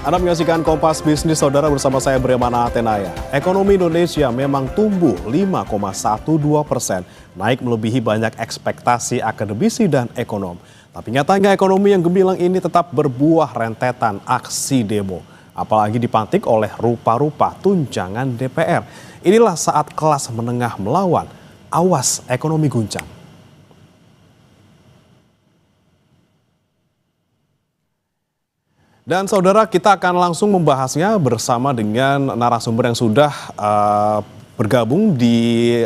Anda menyaksikan Kompas Bisnis Saudara bersama saya Bremana Atenaya. Ekonomi Indonesia memang tumbuh 5,12%, naik melebihi banyak ekspektasi akademisi dan ekonom. Tapi nyatanya ekonomi yang gemilang ini tetap berbuah rentetan aksi demo. Apalagi dipantik oleh rupa-rupa tunjangan DPR. Inilah saat kelas menengah melawan, awas ekonomi guncang. Dan saudara, kita akan langsung membahasnya bersama dengan narasumber yang sudah bergabung di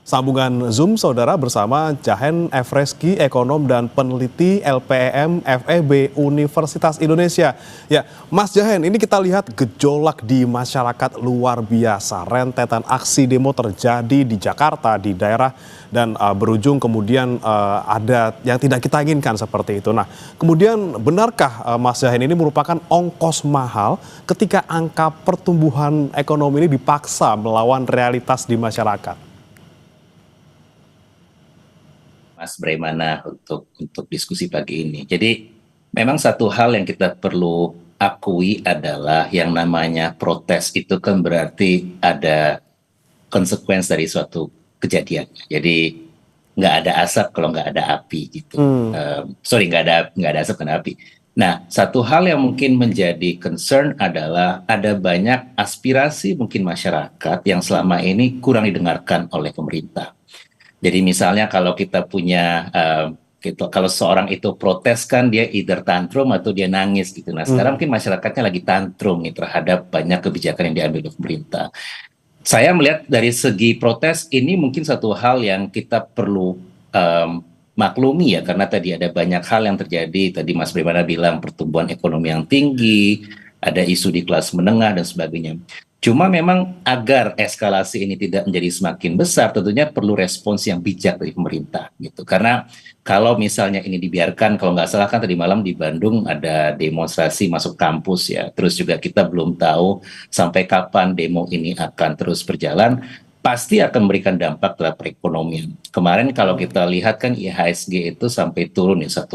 sambungan Zoom, saudara, bersama Jahen Efreski, ekonom dan peneliti LPEM FEB Universitas Indonesia. Ya, Mas Jahen, ini kita lihat gejolak di masyarakat luar biasa. Rentetan aksi demo terjadi di Jakarta, di daerah, dan berujung kemudian ada yang tidak kita inginkan seperti itu. Nah, kemudian benarkah Mas Jahen ini merupakan ongkos mahal ketika angka pertumbuhan ekonomi ini dipaksa melawan realitas di masyarakat? Mas Bremana untuk diskusi pagi ini. Jadi memang satu hal yang kita perlu akui adalah yang namanya protes itu kan berarti ada konsekuensi dari suatu kejadian. Jadi nggak ada asap kalau nggak ada api gitu. Nggak ada asap karena api. Nah, satu hal yang mungkin menjadi concern adalah ada banyak aspirasi mungkin masyarakat yang selama ini kurang didengarkan oleh pemerintah. Jadi misalnya kalau kita punya, kalau seorang itu protes kan dia either tantrum atau dia nangis gitu. Nah sekarang mungkin masyarakatnya lagi tantrum nih terhadap banyak kebijakan yang diambil oleh pemerintah. Saya melihat dari segi protes ini mungkin satu hal yang kita perlu maklumi ya, karena tadi ada banyak hal yang terjadi. Tadi Mas Bremana bilang pertumbuhan ekonomi yang tinggi, ada isu di kelas menengah dan sebagainya. Cuma memang agar eskalasi ini tidak menjadi semakin besar, tentunya perlu respons yang bijak dari pemerintah gitu. Karena kalau misalnya ini dibiarkan, kalau nggak salah kan tadi malam di Bandung ada demonstrasi masuk kampus ya. Terus juga kita belum tahu sampai kapan demo ini akan terus berjalan. Pasti akan memberikan dampak terhadap perekonomian. Kemarin kalau kita lihat kan IHSG itu sampai turun ya 1,2%.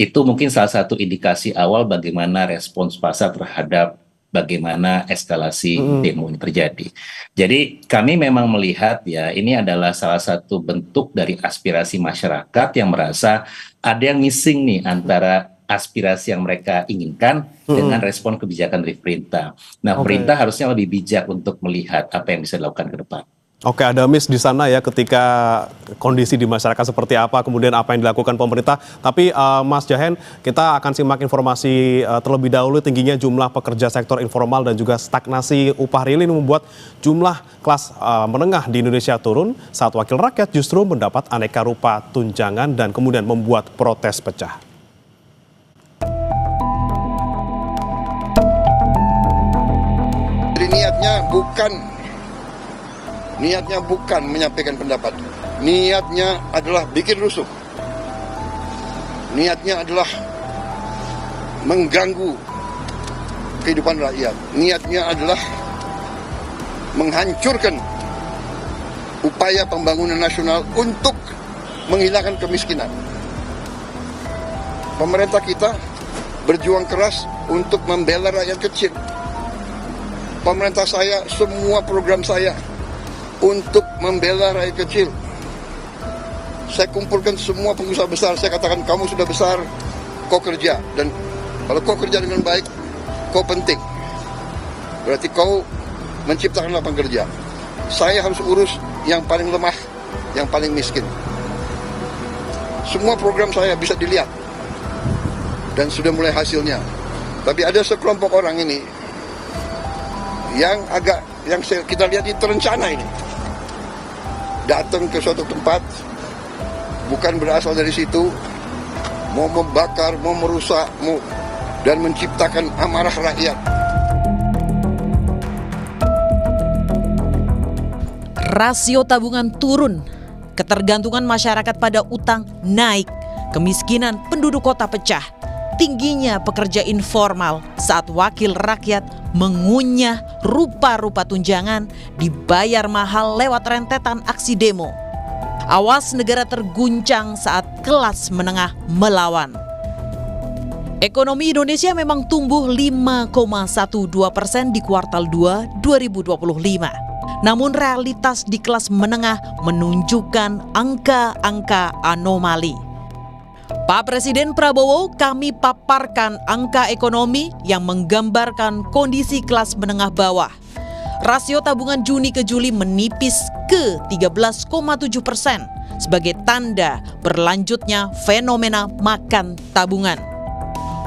Itu mungkin salah satu indikasi awal bagaimana respons pasar terhadap bagaimana eskalasi demo ini terjadi. Jadi kami memang melihat ya ini adalah salah satu bentuk dari aspirasi masyarakat yang merasa ada yang missing nih antara aspirasi yang mereka inginkan dengan respon kebijakan dari pemerintah. Nah, pemerintah harusnya lebih bijak untuk melihat apa yang bisa dilakukan ke depan. Oke, ada miss di sana ya ketika kondisi di masyarakat seperti apa, kemudian apa yang dilakukan pemerintah. Tapi Mas Jahen, kita akan simak informasi terlebih dahulu. Tingginya jumlah pekerja sektor informal dan juga stagnasi upah real ini membuat jumlah kelas menengah di Indonesia turun saat wakil rakyat justru mendapat aneka rupa tunjangan dan kemudian membuat protes pecah. Jadi niatnya bukan menyampaikan pendapat. Niatnya adalah bikin rusuh. Niatnya adalah mengganggu kehidupan rakyat. Niatnya adalah menghancurkan upaya pembangunan nasional untuk menghilangkan kemiskinan. Pemerintah kita berjuang keras untuk membela rakyat kecil. Pemerintah saya, semua program saya untuk membela rakyat kecil. Saya kumpulkan semua pengusaha besar, saya katakan kamu sudah besar, kau kerja. Dan kalau kau kerja dengan baik, kau penting. Berarti kau menciptakan lapangan kerja. Saya harus urus yang paling lemah, yang paling miskin. Semua program saya bisa dilihat. Dan sudah mulai hasilnya. Tapi ada sekelompok orang ini yang kita lihat itu terencana ini. Datang ke suatu tempat, bukan berasal dari situ, mau membakar, mau merusak, dan menciptakan amarah rakyat. Rasio tabungan turun, ketergantungan masyarakat pada utang naik, kemiskinan penduduk kota pecah, tingginya pekerja informal saat wakil rakyat mengunyah rupa-rupa tunjangan dibayar mahal lewat rentetan aksi demo. Awas negara terguncang saat kelas menengah melawan. Ekonomi Indonesia memang tumbuh 5,12% di kuartal 2 2025. Namun realitas di kelas menengah menunjukkan angka-angka anomali. Pak Presiden Prabowo kami paparkan angka ekonomi yang menggambarkan kondisi kelas menengah bawah. Rasio tabungan Juni ke Juli menipis ke 13,7% sebagai tanda berlanjutnya fenomena makan tabungan.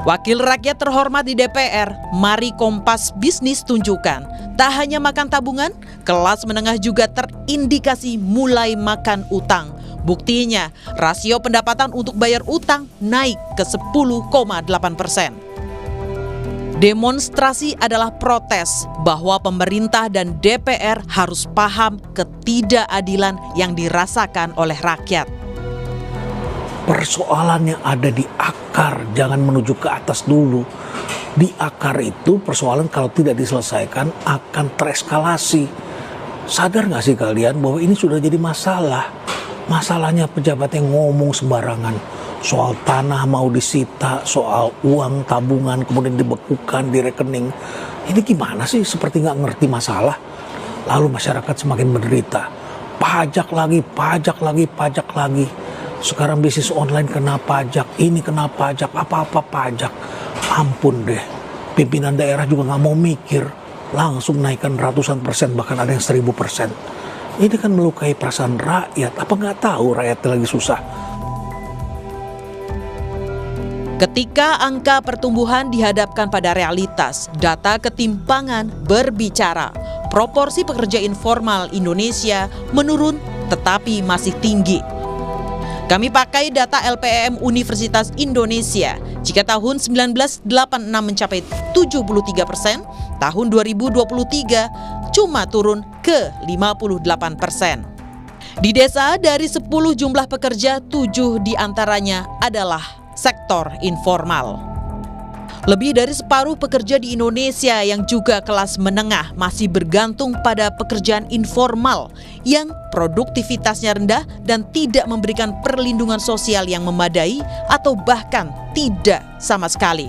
Wakil rakyat terhormat di DPR, mari Kompas Bisnis tunjukkan, tak hanya makan tabungan, kelas menengah juga terindikasi mulai makan utang. Buktinya, rasio pendapatan untuk bayar utang naik ke 10,8%. Demonstrasi adalah protes bahwa pemerintah dan DPR harus paham ketidakadilan yang dirasakan oleh rakyat. Persoalannya ada di akar, jangan menuju ke atas dulu. Di akar itu persoalan kalau tidak diselesaikan akan tereskalasi. Sadar nggak sih kalian bahwa ini sudah jadi masalah? Masalahnya pejabat yang ngomong sembarangan. Soal tanah mau disita, soal uang tabungan kemudian dibekukan di rekening. Ini gimana sih, seperti nggak ngerti masalah? Lalu masyarakat semakin menderita. Pajak lagi, pajak lagi, pajak lagi. Sekarang bisnis online kena pajak, ini kena pajak, apa-apa pajak. Ampun deh, pimpinan daerah juga nggak mau mikir. Langsung naikkan ratusan persen, bahkan ada yang 1000%. Ini kan melukai perasaan rakyat. Apa nggak tahu rakyat lagi susah? Ketika angka pertumbuhan dihadapkan pada realitas, data ketimpangan berbicara. Proporsi pekerja informal Indonesia menurun tetapi masih tinggi. Kami pakai data LPM Universitas Indonesia. Jika tahun 1986 mencapai 73%, tahun 2023 cuma turun ke 58%. Di desa dari 10 jumlah pekerja, 7 diantaranya adalah sektor informal. Lebih dari separuh pekerja di Indonesia yang juga kelas menengah masih bergantung pada pekerjaan informal yang produktivitasnya rendah dan tidak memberikan perlindungan sosial yang memadai atau bahkan tidak sama sekali.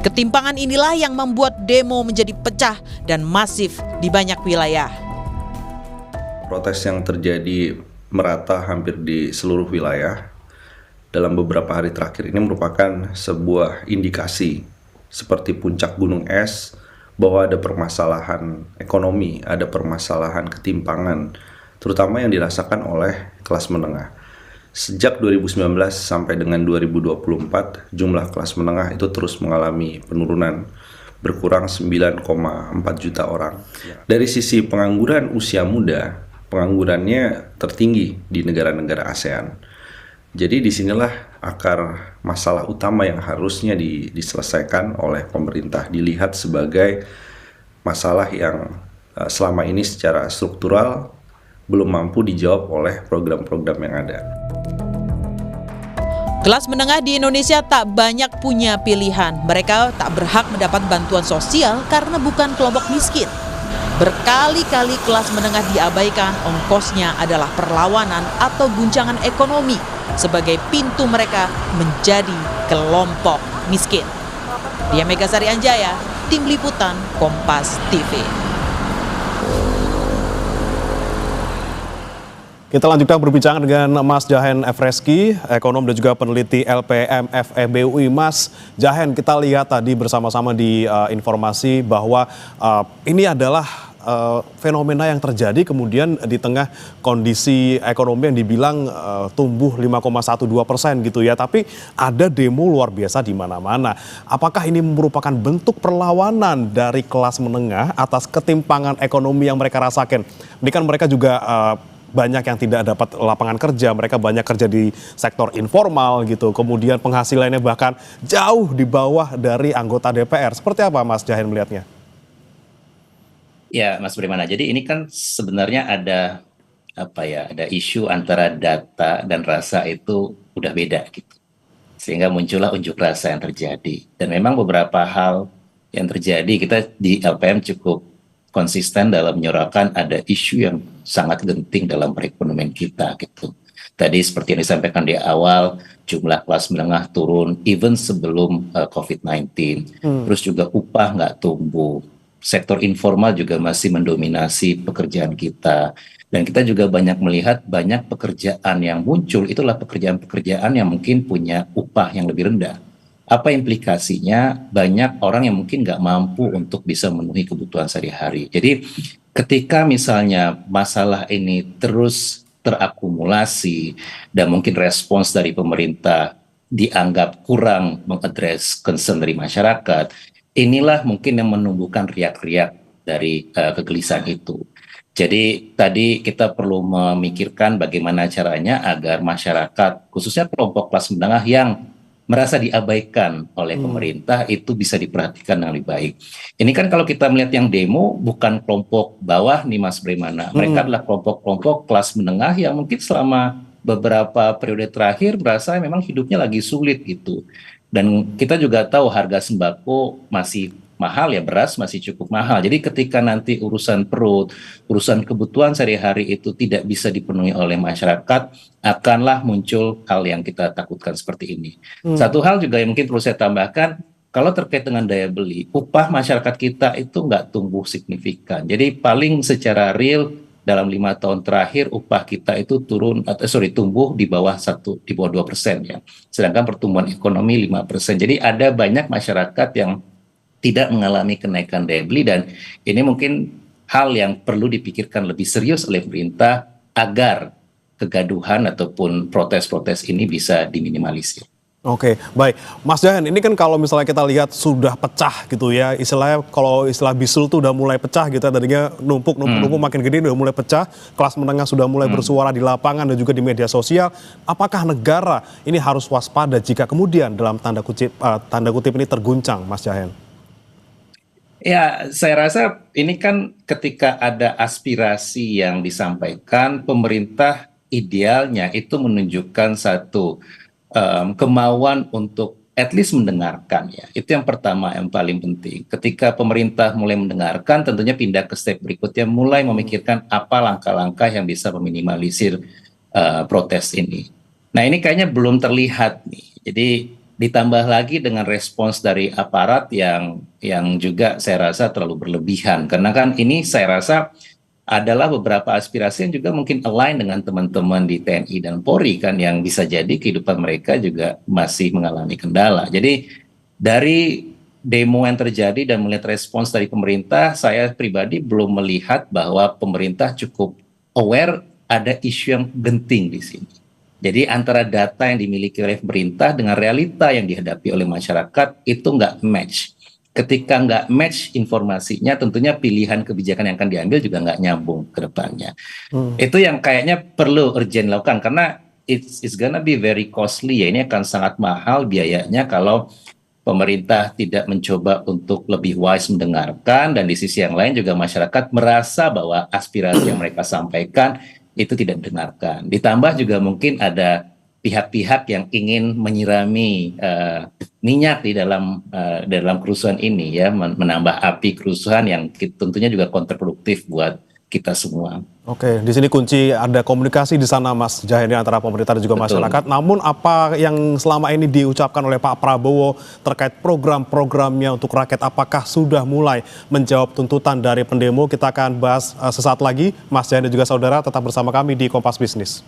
Ketimpangan inilah yang membuat demo menjadi pecah dan masif di banyak wilayah. Protes yang terjadi merata hampir di seluruh wilayah dalam beberapa hari terakhir ini merupakan sebuah indikasi seperti puncak gunung es bahwa ada permasalahan ekonomi, ada permasalahan ketimpangan, terutama yang dirasakan oleh kelas menengah. Sejak 2019 sampai dengan 2024, jumlah kelas menengah itu terus mengalami penurunan, berkurang 9,4 juta orang. Dari sisi pengangguran usia muda, penganggurannya tertinggi di negara-negara ASEAN. Jadi disinilah akar masalah utama yang harusnya diselesaikan oleh pemerintah, dilihat sebagai masalah yang selama ini secara struktural belum mampu dijawab oleh program-program yang ada. Kelas menengah di Indonesia tak banyak punya pilihan. Mereka tak berhak mendapat bantuan sosial karena bukan kelompok miskin. Berkali-kali kelas menengah diabaikan, ongkosnya adalah perlawanan atau guncangan ekonomi sebagai pintu mereka menjadi kelompok miskin. Dia Megasari Anjaya, Tim Liputan Kompas TV. Kita lanjutkan berbincang dengan Mas Jahen Efreski, ekonom dan juga peneliti LPM FEB UI. Mas Jahen, kita lihat tadi bersama-sama di informasi bahwa ini adalah fenomena yang terjadi kemudian di tengah kondisi ekonomi yang dibilang tumbuh 5,12% gitu ya. Tapi ada demo luar biasa di mana-mana. Apakah ini merupakan bentuk perlawanan dari kelas menengah atas ketimpangan ekonomi yang mereka rasakan? Ini kan mereka juga banyak yang tidak dapat lapangan kerja, mereka banyak kerja di sektor informal gitu. Kemudian penghasilannya bahkan jauh di bawah dari anggota DPR. Seperti apa Mas Jahen melihatnya? Ya, Mas Bremana. Jadi ini kan sebenarnya ada ada isu antara data dan rasa itu udah beda gitu. Sehingga muncullah unjuk rasa yang terjadi. Dan memang beberapa hal yang terjadi, kita di LPM cukup konsisten dalam menyuarakan ada isu yang sangat genting dalam perekonomian kita gitu. Tadi seperti yang disampaikan di awal, jumlah kelas menengah turun even sebelum COVID-19. Terus juga upah nggak tumbuh. Sektor informal juga masih mendominasi pekerjaan kita. Dan kita juga banyak melihat banyak pekerjaan yang muncul, itulah pekerjaan-pekerjaan yang mungkin punya upah yang lebih rendah. Apa implikasinya? Banyak orang yang mungkin nggak mampu untuk bisa memenuhi kebutuhan sehari-hari. Jadi ketika misalnya masalah ini terus terakumulasi dan mungkin respons dari pemerintah dianggap kurang mengadres concern dari masyarakat, inilah mungkin yang menumbuhkan riak-riak dari kegelisahan itu. Jadi tadi kita perlu memikirkan bagaimana caranya agar masyarakat, khususnya kelompok kelas menengah yang merasa diabaikan oleh pemerintah itu bisa diperhatikan dengan lebih baik. Ini kan kalau kita melihat yang demo bukan kelompok bawah nih Mas Bremana, mereka adalah kelompok-kelompok kelas menengah yang mungkin selama beberapa periode terakhir merasa memang hidupnya lagi sulit gitu. Dan kita juga tahu harga sembako masih mahal ya, beras masih cukup mahal. Jadi ketika nanti urusan perut, urusan kebutuhan sehari-hari itu tidak bisa dipenuhi oleh masyarakat, akanlah muncul hal yang kita takutkan seperti ini. Satu hal juga yang mungkin perlu saya tambahkan, kalau terkait dengan daya beli, upah masyarakat kita itu nggak tumbuh signifikan. Jadi paling secara real dalam 5 tahun terakhir upah kita itu tumbuh di bawah 2% ya. Sedangkan pertumbuhan ekonomi 5%. Jadi ada banyak masyarakat yang tidak mengalami kenaikan daya beli, dan ini mungkin hal yang perlu dipikirkan lebih serius oleh pemerintah agar kegaduhan ataupun protes-protes ini bisa diminimalisir. Oke, baik. Mas Jahen, ini kan kalau misalnya kita lihat sudah pecah gitu ya, istilahnya kalau istilah bisul tuh udah mulai pecah gitu ya, tadinya numpuk makin gede udah mulai pecah, kelas menengah sudah mulai bersuara di lapangan dan juga di media sosial. Apakah negara ini harus waspada jika kemudian dalam tanda kutip ini terguncang, Mas Jahen? Ya, saya rasa ini kan ketika ada aspirasi yang disampaikan, pemerintah idealnya itu menunjukkan satu kemauan untuk at least mendengarkan ya. Itu yang pertama yang paling penting. Ketika pemerintah mulai mendengarkan, tentunya pindah ke step berikutnya, mulai memikirkan apa langkah-langkah yang bisa meminimalisir protes ini. Nah ini kayaknya belum terlihat nih. Jadi ditambah lagi dengan respons dari aparat yang juga saya rasa terlalu berlebihan. Karena kan ini saya rasa adalah beberapa aspirasi yang juga mungkin align dengan teman-teman di TNI dan Polri kan, yang bisa jadi kehidupan mereka juga masih mengalami kendala. Jadi dari demo yang terjadi dan melihat respons dari pemerintah, saya pribadi belum melihat bahwa pemerintah cukup aware ada isu yang genting di sini. Jadi antara data yang dimiliki oleh pemerintah dengan realita yang dihadapi oleh masyarakat itu nggak match. Ketika nggak match informasinya, tentunya pilihan kebijakan yang akan diambil juga nggak nyambung ke depannya. Itu yang kayaknya perlu urgent dilakukan, karena it's gonna be very costly ya. Ini akan sangat mahal biayanya kalau pemerintah tidak mencoba untuk lebih wise mendengarkan, dan di sisi yang lain juga masyarakat merasa bahwa aspirasi yang mereka sampaikan itu tidak didengarkan. Ditambah juga mungkin ada pihak-pihak yang ingin menyirami minyak di dalam kerusuhan ini ya, menambah api kerusuhan yang tentunya juga kontraproduktif buat kita semua. Oke, di sini kunci ada komunikasi di sana Mas Jahen antara pemerintah dan juga masyarakat. Namun apa yang selama ini diucapkan oleh Pak Prabowo terkait program-programnya untuk rakyat, apakah sudah mulai menjawab tuntutan dari pendemo? Kita akan bahas sesaat lagi. Mas Jahen dan juga saudara tetap bersama kami di Kompas Bisnis.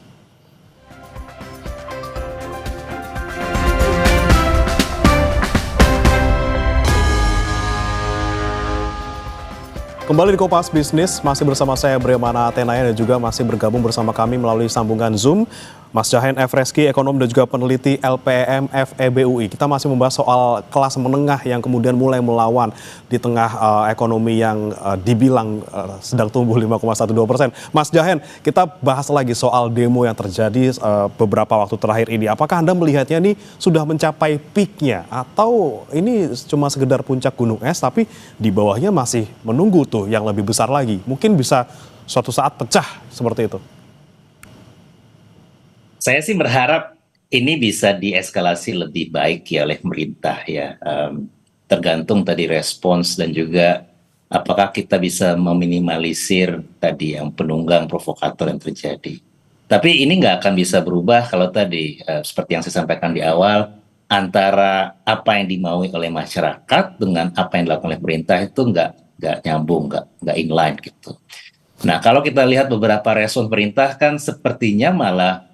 Kembali di Kompas Bisnis, masih bersama saya Bremana Atenaya dan juga masih bergabung bersama kami melalui sambungan Zoom Mas Jahen Efreski, ekonom dan juga peneliti LPM FEBUI. Kita masih membahas soal kelas menengah yang kemudian mulai melawan di tengah ekonomi yang dibilang sedang tumbuh 5,12%. Mas Jahen, kita bahas lagi soal demo yang terjadi beberapa waktu terakhir ini. Apakah Anda melihatnya ini sudah mencapai peak-nya atau ini cuma sekedar puncak gunung es tapi di bawahnya masih menunggu tuh yang lebih besar lagi? Mungkin bisa suatu saat pecah seperti itu. Saya sih berharap ini bisa dieskalasi lebih baik ya oleh pemerintah ya. Tergantung tadi respons dan juga apakah kita bisa meminimalisir tadi yang penunggang provokator yang terjadi. Tapi ini nggak akan bisa berubah kalau tadi seperti yang saya sampaikan di awal, antara apa yang dimaui oleh masyarakat dengan apa yang dilakukan oleh pemerintah itu nggak nyambung, nggak inline gitu. Nah, kalau kita lihat beberapa respon pemerintah kan sepertinya malah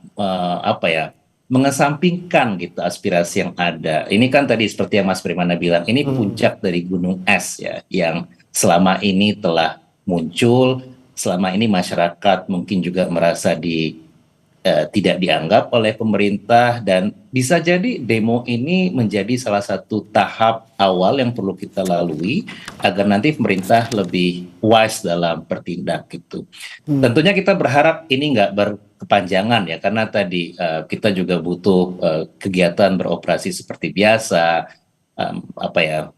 mengesampingkan gitu aspirasi yang ada. Ini kan tadi seperti yang Mas Primana bilang, ini puncak dari gunung es ya, yang selama ini telah muncul, selama ini masyarakat mungkin juga merasa tidak dianggap oleh pemerintah, dan bisa jadi demo ini menjadi salah satu tahap awal yang perlu kita lalui agar nanti pemerintah lebih wise dalam bertindak gitu. Tentunya kita berharap ini nggak berkepanjangan ya, karena tadi kita juga butuh kegiatan beroperasi seperti biasa,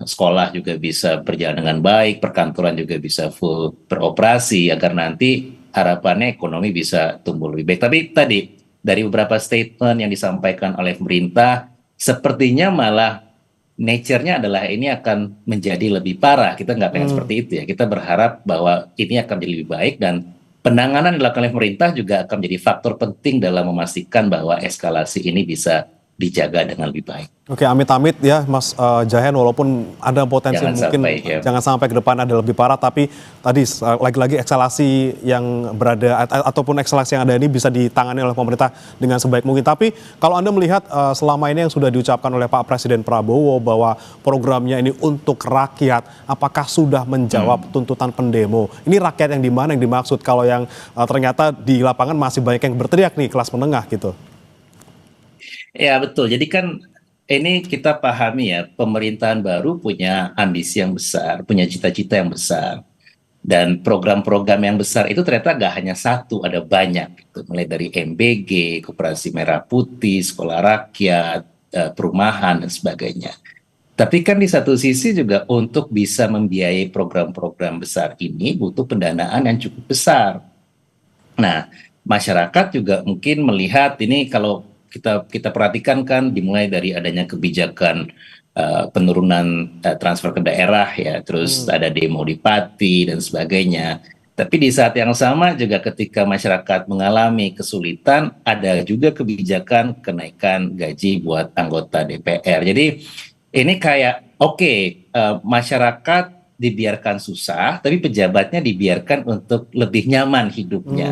sekolah juga bisa berjalan dengan baik, perkantoran juga bisa full beroperasi agar nanti harapannya ekonomi bisa tumbuh lebih baik. Tapi tadi dari beberapa statement yang disampaikan oleh pemerintah, sepertinya malah nature-nya adalah ini akan menjadi lebih parah. Kita nggak pengen seperti itu ya. Kita berharap bahwa ini akan menjadi lebih baik, dan penanganan yang dilakukan oleh pemerintah juga akan menjadi faktor penting dalam memastikan bahwa eskalasi ini bisa dijaga dengan lebih baik. Oke, amit-amit ya Mas Jahen, walaupun ada potensi jangan sampai ke depan ada lebih parah, tapi tadi lagi-lagi ekskalasi yang berada ataupun ekskalasi yang ada ini bisa ditangani oleh pemerintah dengan sebaik mungkin. Tapi kalau Anda melihat selama ini yang sudah diucapkan oleh Pak Presiden Prabowo bahwa programnya ini untuk rakyat, apakah sudah menjawab tuntutan pendemo? Ini rakyat yang di mana yang dimaksud kalau yang ternyata di lapangan masih banyak yang berteriak nih, kelas menengah gitu? Ya betul, jadi kan ini kita pahami ya, pemerintahan baru punya ambisi yang besar, punya cita-cita yang besar. Dan program-program yang besar itu ternyata gak hanya satu, ada banyak. Gitu. Mulai dari MBG, Koperasi Merah Putih, Sekolah Rakyat, perumahan, dan sebagainya. Tapi kan di satu sisi juga untuk bisa membiayai program-program besar ini butuh pendanaan yang cukup besar. Nah, masyarakat juga mungkin melihat ini, kalau kita perhatikan kan dimulai dari adanya kebijakan penurunan transfer ke daerah ya, terus ada demo di Pati dan sebagainya. Tapi di saat yang sama juga ketika masyarakat mengalami kesulitan, ada juga kebijakan kenaikan gaji buat anggota DPR. Jadi ini kayak masyarakat dibiarkan susah, tapi pejabatnya dibiarkan untuk lebih nyaman hidupnya.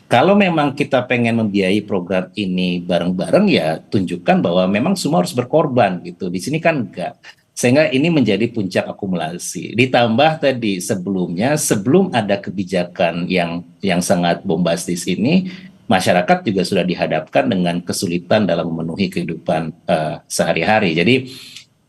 Kalau memang kita pengen membiayai program ini bareng-bareng, ya tunjukkan bahwa memang semua harus berkorban gitu. Di sini kan enggak. Sehingga ini menjadi puncak akumulasi. Ditambah tadi sebelumnya, sebelum ada kebijakan yang sangat bombastis ini, masyarakat juga sudah dihadapkan dengan kesulitan dalam memenuhi kehidupan sehari-hari. Jadi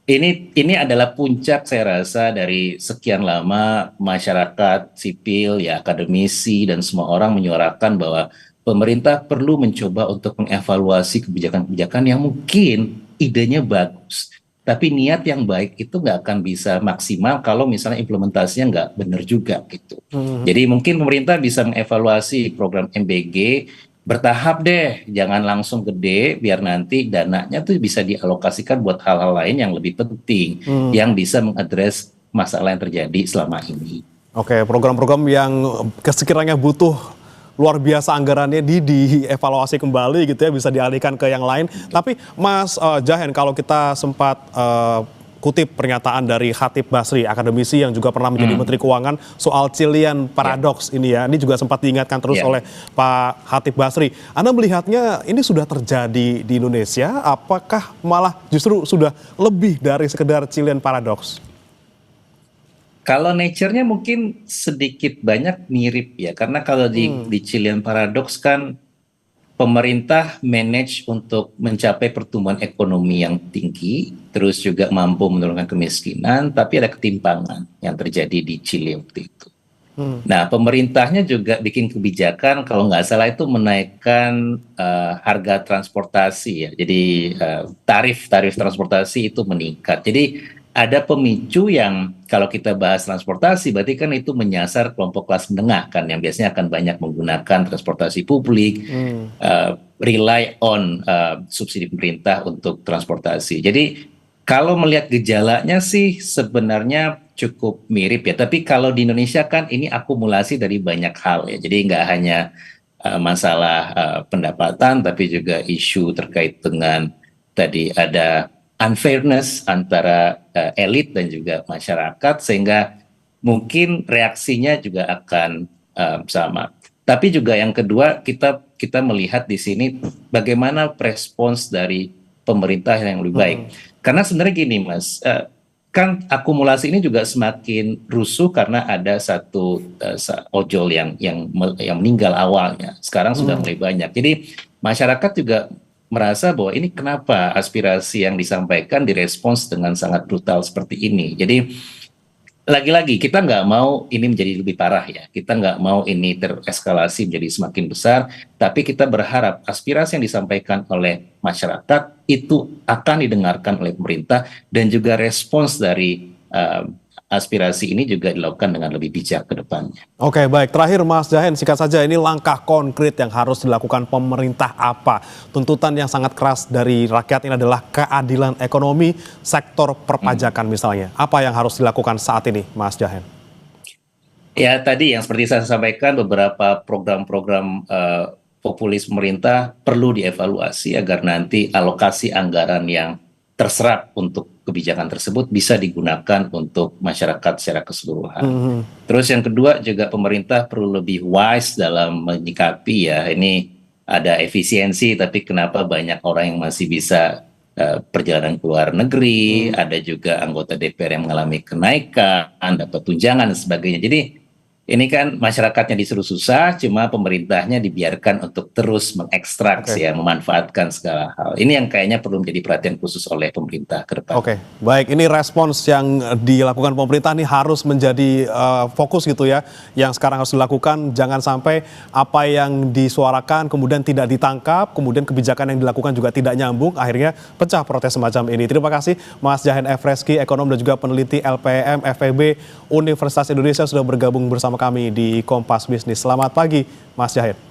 ini adalah puncak saya rasa dari sekian lama masyarakat sipil, ya akademisi dan semua orang menyuarakan bahwa pemerintah perlu mencoba untuk mengevaluasi kebijakan-kebijakan yang mungkin idenya bagus, tapi niat yang baik itu nggak akan bisa maksimal kalau misalnya implementasinya nggak benar juga gitu. Jadi mungkin pemerintah bisa mengevaluasi program MBG, bertahap deh, jangan langsung gede, biar nanti dananya tuh bisa dialokasikan buat hal-hal lain yang lebih penting, yang bisa mengadres masalah yang terjadi selama ini. Oke, program-program yang sekiranya butuh luar biasa anggarannya dievaluasi kembali gitu ya, bisa dialihkan ke yang lain. Tapi Mas Jahen, kalau kita sempat kutip pernyataan dari Khatib Basri, akademisi yang juga pernah menjadi Menteri Keuangan, soal Chilean Paradox ini ya. Ini juga sempat diingatkan terus oleh Pak Khatib Basri. Anda melihatnya ini sudah terjadi di Indonesia, apakah malah justru sudah lebih dari sekedar Chilean Paradox? Kalau nature-nya mungkin sedikit banyak mirip ya, karena kalau di Chilean Paradox kan pemerintah manage untuk mencapai pertumbuhan ekonomi yang tinggi, terus juga mampu menurunkan kemiskinan, tapi ada ketimpangan yang terjadi di Chile waktu itu. Nah, pemerintahnya juga bikin kebijakan, kalau nggak salah itu menaikkan harga transportasi ya. Jadi tarif transportasi itu meningkat. Jadi ada pemicu yang kalau kita bahas transportasi berarti kan itu menyasar kelompok kelas menengah kan, yang biasanya akan banyak menggunakan transportasi publik, rely on subsidi pemerintah untuk transportasi. Jadi kalau melihat gejalanya sih sebenarnya cukup mirip ya, tapi kalau di Indonesia kan ini akumulasi dari banyak hal ya, jadi nggak hanya masalah pendapatan, tapi juga isu terkait dengan tadi ada unfairness antara elit dan juga masyarakat, sehingga mungkin reaksinya juga akan sama. Tapi juga yang kedua, kita melihat di sini bagaimana respons dari pemerintah yang lebih baik. Karena sebenarnya gini, Mas, kan akumulasi ini juga semakin rusuh karena ada satu ojol yang meninggal awalnya. Sekarang sudah mulai banyak. Jadi masyarakat juga merasa bahwa ini kenapa aspirasi yang disampaikan direspons dengan sangat brutal seperti ini. Jadi lagi-lagi kita nggak mau ini menjadi lebih parah ya. Kita nggak mau ini tereskalasi menjadi semakin besar. Tapi kita berharap aspirasi yang disampaikan oleh masyarakat itu akan didengarkan oleh pemerintah, dan juga respons dari aspirasi ini juga dilakukan dengan lebih bijak ke depannya. Oke, baik. Terakhir Mas Jahen, singkat saja, ini langkah konkret yang harus dilakukan pemerintah apa? Tuntutan yang sangat keras dari rakyat ini adalah keadilan ekonomi sektor perpajakan misalnya. Apa yang harus dilakukan saat ini, Mas Jahen? Ya, tadi yang seperti saya sampaikan, beberapa program-program populis pemerintah perlu dievaluasi agar nanti alokasi anggaran yang terserap untuk kebijakan tersebut bisa digunakan untuk masyarakat secara keseluruhan. Terus yang kedua juga pemerintah perlu lebih wise dalam menyikapi ya, ini ada efisiensi tapi kenapa banyak orang yang masih bisa perjalanan ke luar negeri, ada juga anggota DPR yang mengalami kenaikan, dapat tunjangan dan sebagainya. Jadi ini kan masyarakatnya disuruh susah, cuma pemerintahnya dibiarkan untuk terus mengekstrak ya, memanfaatkan segala hal. Ini yang kayaknya perlu menjadi perhatian khusus oleh pemerintah ke depan. Oke, baik. Ini respons yang dilakukan pemerintah ini harus menjadi fokus gitu ya. Yang sekarang harus dilakukan, jangan sampai apa yang disuarakan kemudian tidak ditangkap, kemudian kebijakan yang dilakukan juga tidak nyambung, akhirnya pecah protes semacam ini. Terima kasih Mas Jahen Efreski, ekonom dan juga peneliti LPM FEB Universitas Indonesia sudah bergabung bersama kami di Kompas Bisnis. Selamat pagi Mas Jahen.